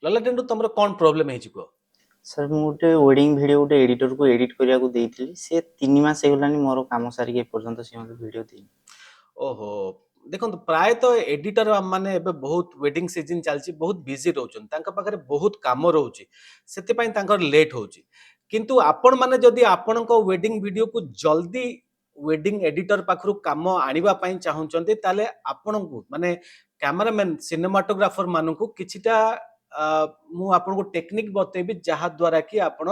ललाटेन तुमर कौन प्रोब्लेम है को सर मु गोटे वेडिंग वीडियो गोटे एडिटर को एडिट करिया को देइथिली से 3 मास हेगलानी मोर काम सारी के पर्यंत से मते वीडियो देइ। ओहो देखो प्राय तो एडिटर माने एबे बहुत वेडिंग सीजन चलची बहुत बिजी रहउछन तांका पाखरे बहुत काम रहउची सेते पई तांकर लेट होउची किंतु आपण माने जदी आपण को वेडिंग वीडियो को जल्दी वेडिंग एडिटर पाखरु काम आनिबा पई चाहुचंती ताले आपण को माने कैमरामैन सिनेमाटोग्राफर मानु को किछिटा मु आपण को टेक्निक बतेबी जहा द्वारा कि आपण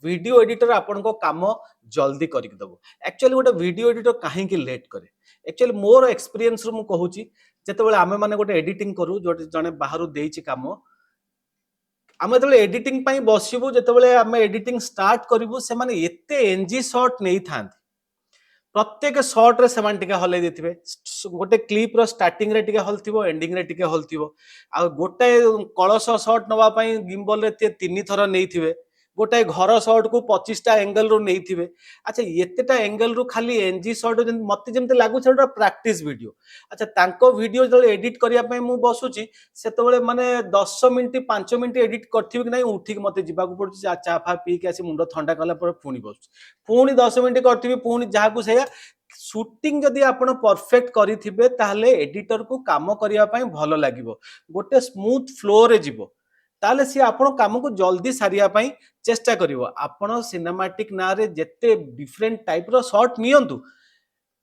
वीडियो एडिटर आपण को काम जल्दी करि दबो। एक्चुअली गोटे वीडियो एडिटर काहे कि लेट करे एक्चुअली मोर एक्सपीरियंस रु मु कहूची जेतेबेले आमे माने गोटे एडिटिंग करू जो जने बाहरु देइची काम आमे जेतेबेले एडिटिंग पई बसिबु जेतेबेले आमे एडिटिंग स्टार्ट करिवु से माने एते एनजी शॉट नै थांती प्रत्येक शॉट रे सेमान टिके हलै देथिबे गोटे क्लिप रो स्टार्टिंग रे टिके हलथिबो एंडिंग रे टिके हलथिबो आ गोटे कळस शॉट नवा पई गिम्बल रे 3 थर नेइथिबे गोटे घर शॉट को 25टा एंगल रो नेइथिबे। अच्छा एतेटा एंगल रो खाली एनजी शॉट मते जेमते लागु छटा प्रैक्टिस वीडियो। अच्छा तांको वीडियो जो एडिट करिया पई मु बसुची सेतबेले माने 10 मिनिट 5 मिनिट एडिट करथिबे कि नै उठी के मते जिबा को पड़ुची चा फा पी के आसी मुंडो ठंडा कला पर पुनी बस पुनी 10 मिनिट करथिबे पुनी जहा को सेया शूटिंग जदि आपण परफेक्ट करिथिबे ताहले एडिटर को काम करिया पई भलो लागिवो गोटे स्मूथ फ्लो रे जिवो ताले सी आपण काम को जल्दी सारिया पई चेष्टा करिवो आपण सिनेमैटिक ना रे जेते डिफरेंट टाइप रो शॉट नियंतु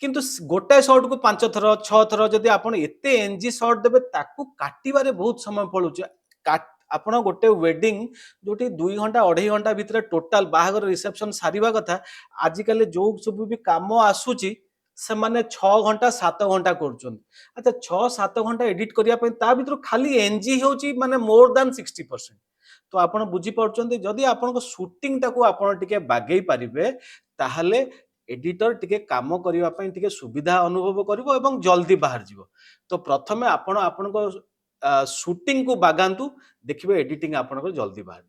किंतु गोटे शॉट को 5 थर 6 थर जदि आपण एते एनजी शॉट देबे ताकू काटिबारे बहुत समय पळुचे आपण गोटे वेडिंग जोटी 2 घंटा 2.5 घंटा भितर टोटल बाहागर रिसेप्शन सारिबा कथा आजिकल जो सब भी काम आसुची से माने 6 घंटा 7 घंटा करछन। अच्छा 6 7 घंटा एडिट करिया पे ता भितर खाली एनजी होची माने मोर देन 60%। तो आपण बुझी पड़छन जदि आपण को शूटिंग टाको आपण टिके बागेई पारिबे ताहले एडिटर टिके काम करिवा पई टिके सुविधा अनुभव करिवो एवं जल्दी बाहर जिवो। तो प्रथमे आपण आपण को शूटिंग को बागांतु देखिबे एडिटिंग आपण को जल्दी बाहर